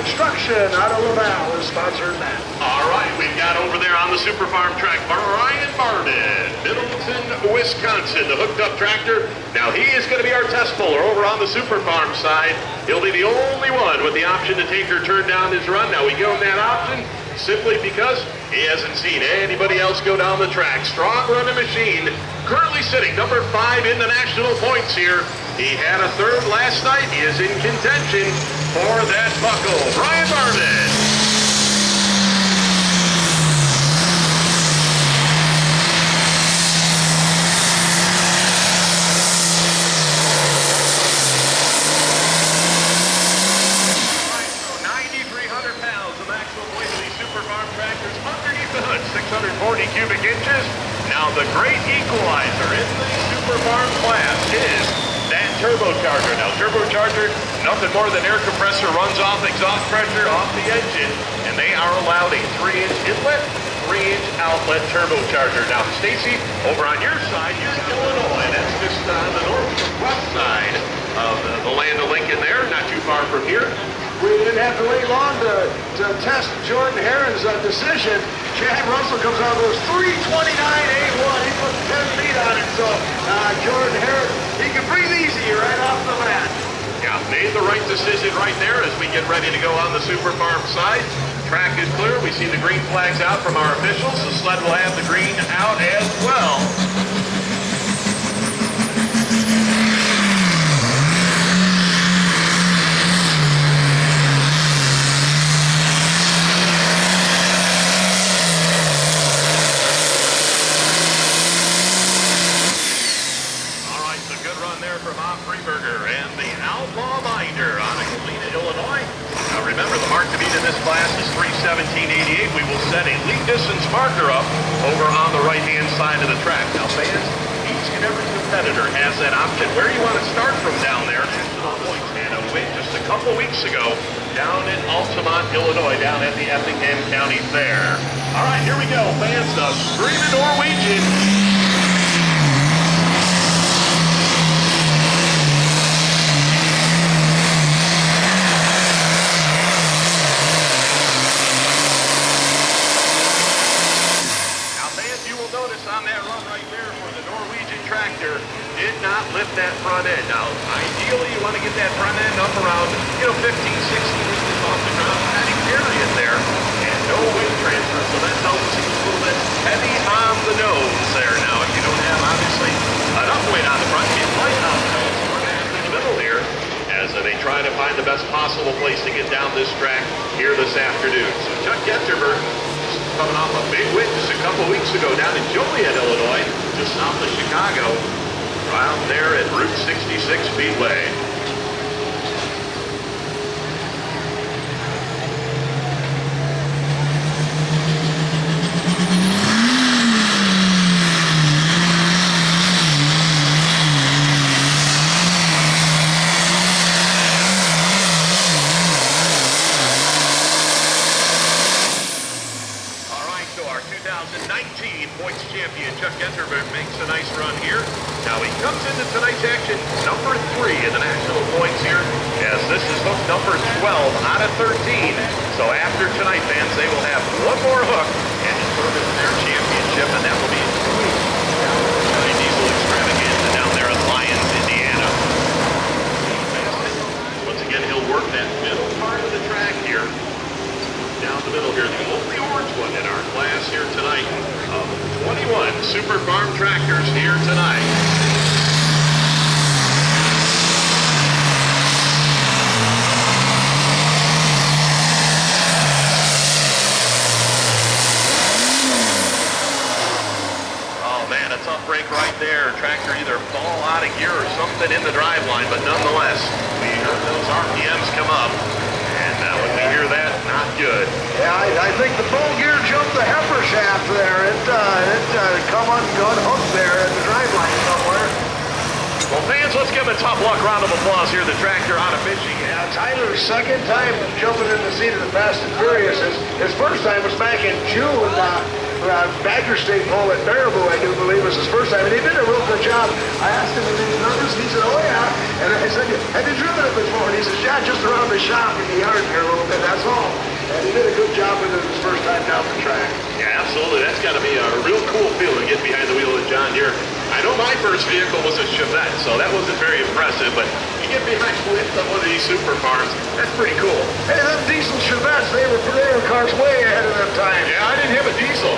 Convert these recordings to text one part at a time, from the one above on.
Construction out of Laval is sponsored that. All right, we've got over there on the Super Farm track, Brian Barnett, Middleton, Wisconsin, the hooked up tractor. Now he is going to be our test puller over on the Super Farm side. He'll be the only one with the option to take or turn down his run. Now we give him that option simply because he hasn't seen anybody else go down the track. Strong running machine, currently sitting number 5 in the national points here. He had a third last night. He is in contention for that buckle. Brian Barnett. Tractors underneath the hood, 640 cubic inches. Now the great equalizer in the Super Farm class is that turbocharger. Now turbocharger, nothing more than air compressor runs off exhaust pressure off the engine, and they are allowed a 3-inch inlet, 3-inch outlet turbocharger. Now Stacy, over on your side, you're in Illinois. That's just on the northwest side of the land of Lincoln there, not too far from here. We didn't have to wait long to test Jordan Heron's decision. Chad Russell comes out with 329.81. He put 10 feet on it, so Jordan Heron, he can breathe easy right off the bat. Yeah, made the right decision right there as we get ready to go on the Super Farm side. Track is clear. We see the green flags out from our officials. The sled will have the green out as well. We will set a lead distance marker up over on the right-hand side of the track. Now, fans, each and every competitor has that option. Where you want to start from down there, national points and a win just a couple weeks ago down in Altamont, Illinois, down at the Effingham County Fair. All right, here we go, fans. The Screaming Norwegian. Did not lift that front end. Now, ideally, you want to get that front end up around, 15, 16 inches off the ground. Patty period there, and no wind transfer, so that tells us he's a little bit heavy on the nose there. Now, if you don't have, obviously, enough weight on the front, get light on the nose. We're going to have in the middle here as they try to find the best possible place to get down this track here this afternoon. So Chuck Getterberg coming off a big win just a couple weeks ago down in Joliet, Illinois, just south of Chicago. Out there at Route 66 Speedway. All right, so our 2019 points champion, Chuck Getterberg, makes a nice run here. Now he comes into tonight's action number 3 in the national points here, as this is hook number 12 out of 13. So after tonight, fans, they will have one more hook and determine their championship, and that will be a diesel extravaganza down there in Lyons, Indiana. Once again, he'll work that middle part of the track here. Down the middle here, the only orange one in our class here tonight of 21 Super Farm tractors here tonight. Oh man, a tough break right there. Tractor either fall out of gear or something in the drive line, but nonetheless, we heard those RPMs come up. And when we hear that, not good. Yeah, I think the full gear jumped the heifer shaft there. It come unhooked there at the drive line somewhere. Well, fans, let's give him a top luck round of applause here. The tractor out of Michigan. Yeah, Tyler's second time jumping in the seat of the Fast and Furious. His first time was back in June Badger State pole at Baraboo, I do believe, was his first time, and he did a real good job. I asked him if he was nervous, and he said, oh yeah. And I said, have you driven it before? And he says, yeah, just around the shop in the yard here a little bit, that's all. And he did a good job with it his first time down the track. Yeah, absolutely. That's got to be a real cool feeling, getting behind the wheel of John Deere. I know my first vehicle was a Chevette, so that wasn't very impressive, but you get behind the wheel of one of these super farms, that's pretty cool. Hey, them diesel Chevettes, they were cars way ahead of them time. Yeah, I didn't have a diesel.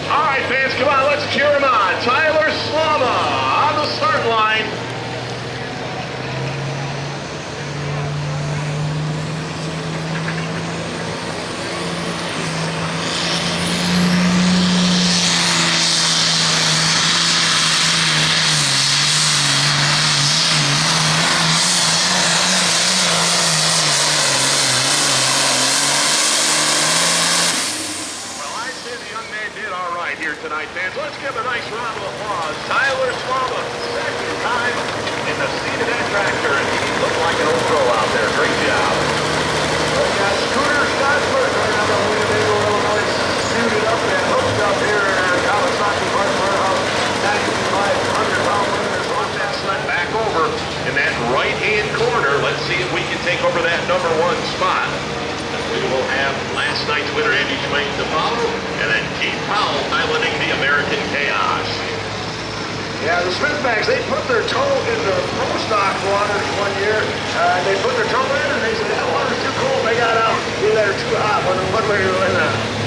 All right, fans, come on, let's cheer him on. Tyler Slama on the start line. Tonight, fans. Let's give a nice round of applause. Tyler Slama, second time in the seat of that tractor, and he looked like an old pro out there. Great job. We got Scooter Scottsburg right now that Winnebago, Illinois, suited up and hooked up here in Kawasaki Parts Warehouse. 9,500-pound limiters on that side. Back over in that right-hand corner. Let's see if we can take over that number one spot. We will have last night's winner, Andy Schwain, to follow, and then Keith Powell piloting the American Chaos. Yeah, the Smithbacks, they put their toe in the pro-stock waters one year. They put their toe in, and they said, that water's too cold. They got out. Either that or too hot. One way or another.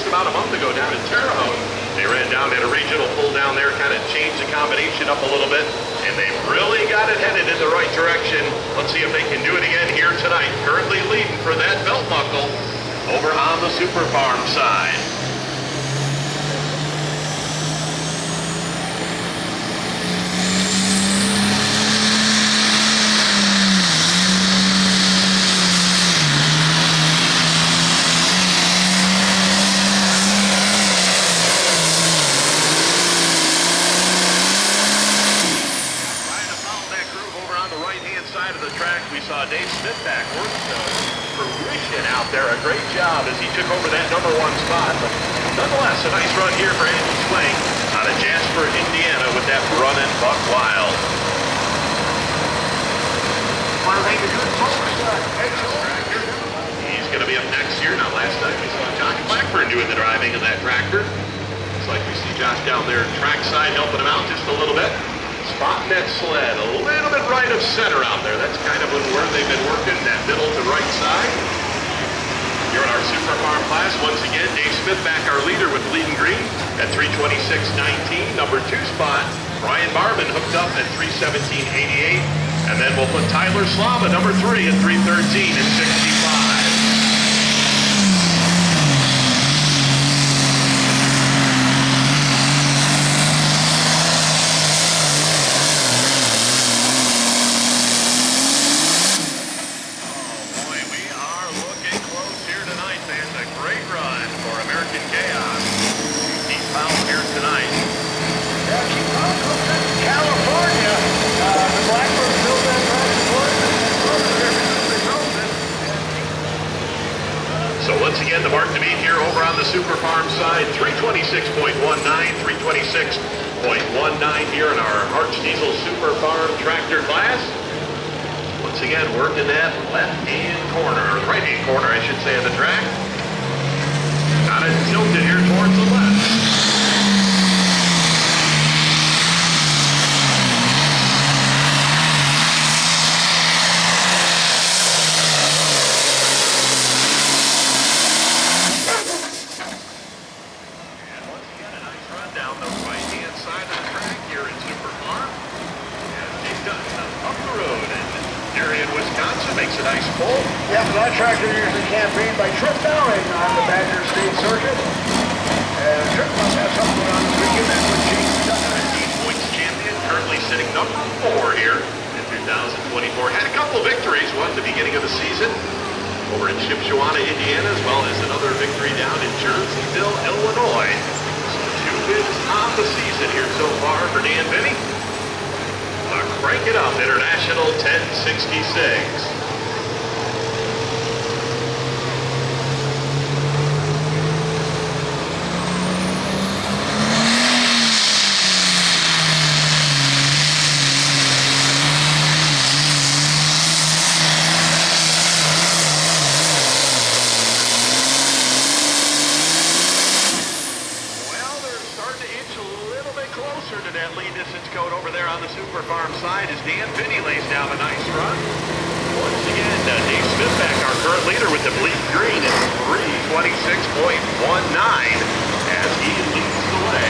About a month ago down in Terre Haute. They ran down at a regional pull down there, kind of changed the combination up a little bit, and they really got it headed in the right direction. Let's see if they can do it again here tonight. Currently leading for that belt buckle over on the Super Farm side. Dave Smithback worked fruition out there. A great job as he took over that number one spot. But nonetheless, a nice run here for Andy Schwain out of Jasper, Indiana with that running Buck Wild. He's going to be up next year. Now, last night we saw Josh Blackburn doing the driving of that tractor. Looks like we see Josh down there trackside helping him out just a little bit. Spotting that sled a little bit right of center out there. That's kind of where they've been working, that middle to right side. Here in our Super Farm class, once again, Dave Smithback, our leader with lead and green at 326.19. Number two spot, Brian Barman hooked up at 317.88. And then we'll put Tyler Slama, number three, at 313.65. Once again, the mark to beat here over on the Super Farm side, 326.19, 326.19 here in our Arch Diesel Super Farm tractor class. Once again, working that left-hand corner, or right-hand corner, I should say, of the track. Got it tilted here towards the left. makes a nice pull. Yeah, that tractor usually campaigned by Trip Dowling on the Badger State Circuit. And Trip must have something on this weekend. That's what James Dutton. 8 points champion, currently sitting number 4 here in 2024. Had a couple of victories, one at the beginning of the season over in Shipshewana, Indiana, as well as another victory down in Jerseyville, Illinois. So 2 wins on the season here so far for Dan Vinny. Crank it up, International 1066. Super Farm side as Dan Finney lays down a nice run. Once again, Dave Smithback, our current leader with the bleak green at 326.19 as he leads the way.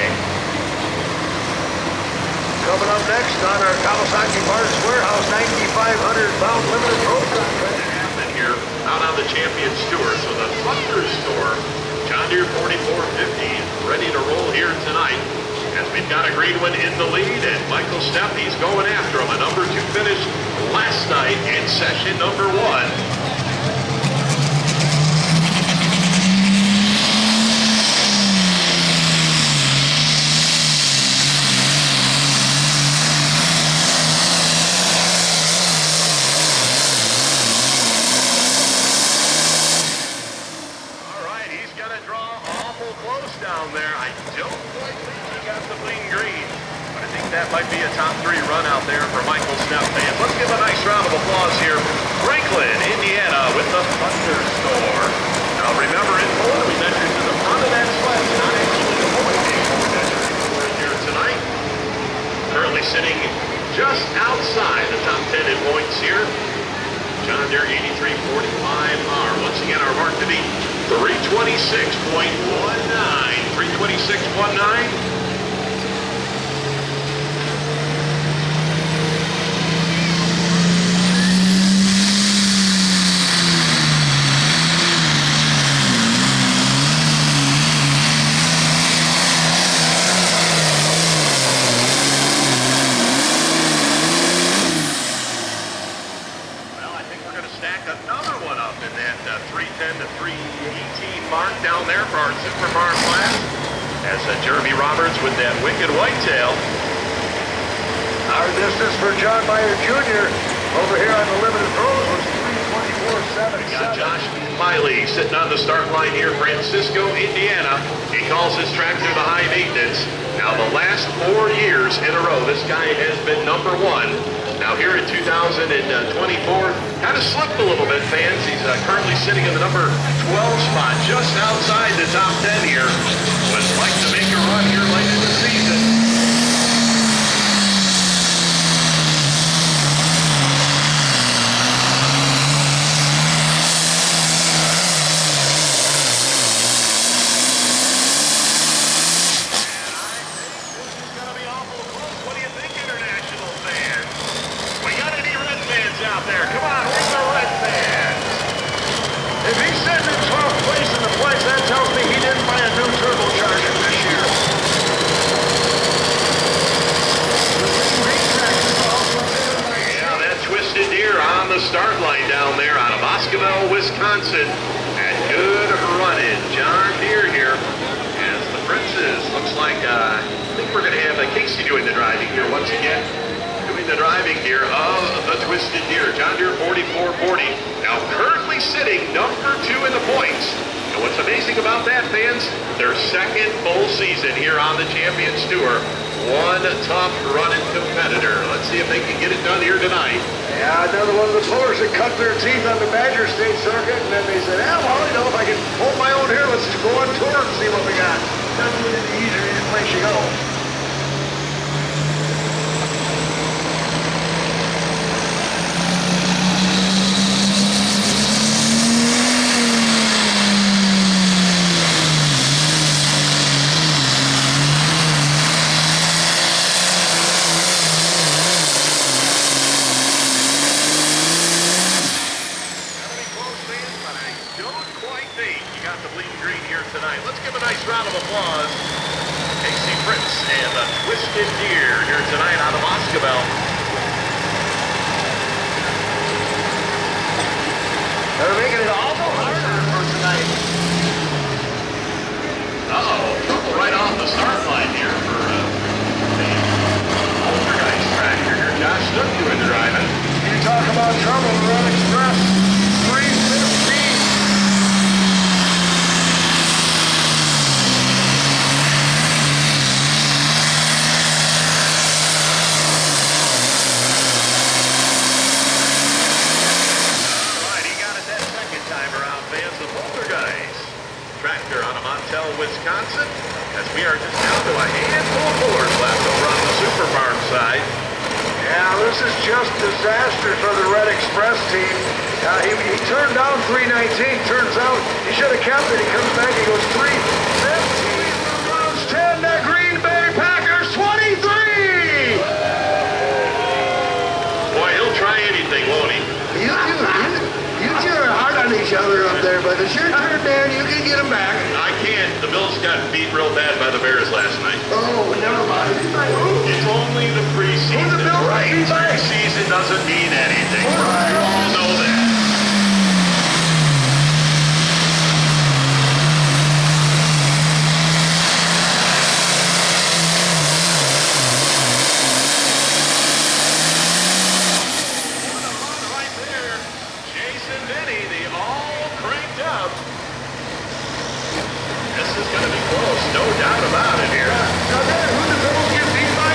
Coming up next on our Kawasaki Parts Warehouse 9,500-pound limited pro contract. Happening here out on the Champions Tour. So the Thunder Store, John Deere 4450, ready to roll here tonight. As we've got a green one in the lead, and Michael Stepp, he's going after him. A number 2 finish last night in session number 1. That might be a top 3 run out there for Michael Stepp fans. Let's give a nice round of applause here. Franklin, Indiana with the Thunder Store. Now remember, in Florida, we measured to the front of that sled, not actually the point we're here tonight. Currently sitting just outside the top 10 in points here. John Deere 8345R. Once again, our mark to be 326.19. 326.19. Super Farm class as Jeremy Roberts with that wicked whitetail. Our distance for John Meyer Jr. over here on the Limited Pros was 324.77. We got Josh Miley sitting on the start line here, Francisco, Indiana. He calls his tractor the high maintenance. Now the last 4 years in a row, this guy has been number 1. Now here in 2024, kind of slipped a little bit, fans. He's currently sitting in the number 12 spot, just outside the top 10 here. Would like to make a run here late in the season. Out there. Come on, where's the red fans? If he's sitting in 12th place in the place, that tells me he didn't buy a new turbocharger this year. Yeah, that Twisted Deer on the start line down there out of Boscoville, Wisconsin. And good running. John Deere here as the Princes. Looks like, I think we're going to have Casey doing the driving here once again. The driving here of the Twisted Deer. John Deere 4440. Now currently sitting number 2 in the points. And what's amazing about that, fans, their second full season here on the Champions Tour. One tough running competitor. Let's see if they can get it done here tonight. Yeah, another one of the pullers that cut their teeth on the Badger State Circuit, and then they said, well, if I can hold my own here, let's go on tour and see what we got. That's really the easier place you go. applause. Casey Fritz and the Twisted Deer here tonight out of Moscowell. They're making it all the harder for tonight. Trouble right off the start line here for the Poltergeist tractor here. Josh Stuck doing driving. You talk about trouble, Run Express, 315. Tractor out of Montel, Wisconsin, as we are just down to a handful of pullers left over on the Super Farm side. Yeah, this is just disaster for the Red Express team. He turned down 319. Turns out he should have kept it. He comes back, he goes 315. Browns 10, the Green Bay Packers 23. Boy, he'll try anything, won't he? You two are hard on each other up there, but it's your turn, Dan. You can get him back. I can't. The Bills got beat real bad by the Bears last night. Oh, never mind. It's only the preseason. Who's the Bill right? Preseason doesn't mean anything. You all know that. Right there, Jason Denny, the all cranked up. This is going to be close, no doubt about it here. Now, Dan, who the Bills get beat by?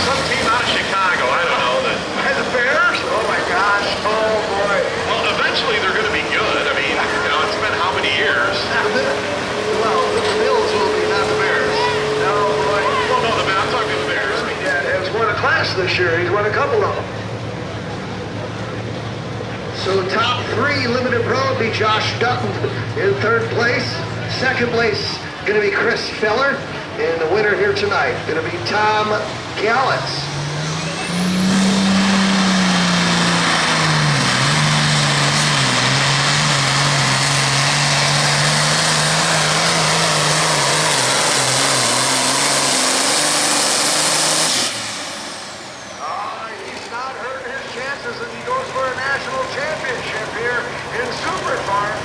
Some team out of Chicago, I don't know. By the Bears? Oh, my gosh. Oh, boy. Well, eventually they're going to be good. I mean, it's been how many years? Well, the Bills will be, not the Bears. No, boy. Well, no, I'm talking the Bears. Dad has won a class this year. He's won a couple of them. So top three limited pro would be Josh Dutton in third place. Second place going to be Chris Feller. And the winner here tonight going to be Tom Gallitz. He's not hurting his chances as he goes for a national championship here in Super Farm.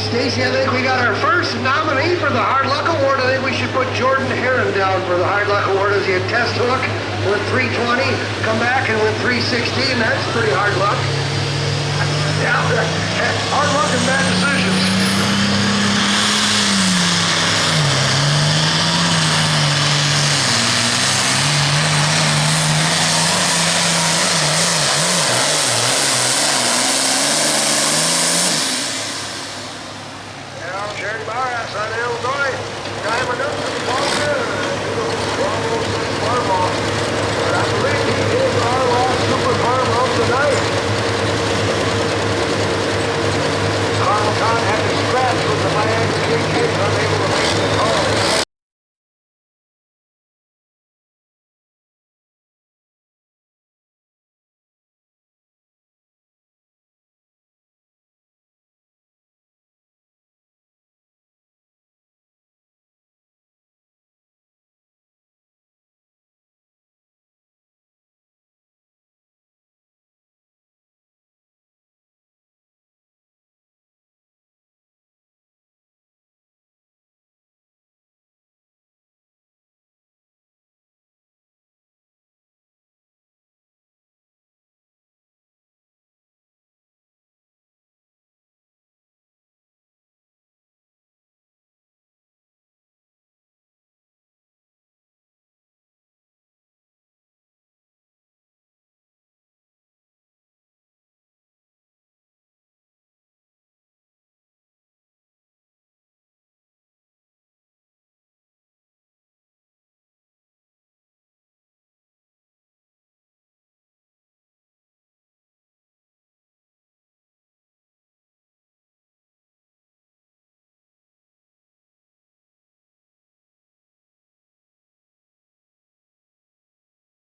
Stacy, I think we got our first nominee for the Hard Luck Award. I think we should put Jordan Heron down for the Hard Luck Award as he had test hook, went 320, come back and went 316. That's pretty hard luck. Yeah, hard luck and bad decisions. Jerry Barras out of Illinois. Diamond up.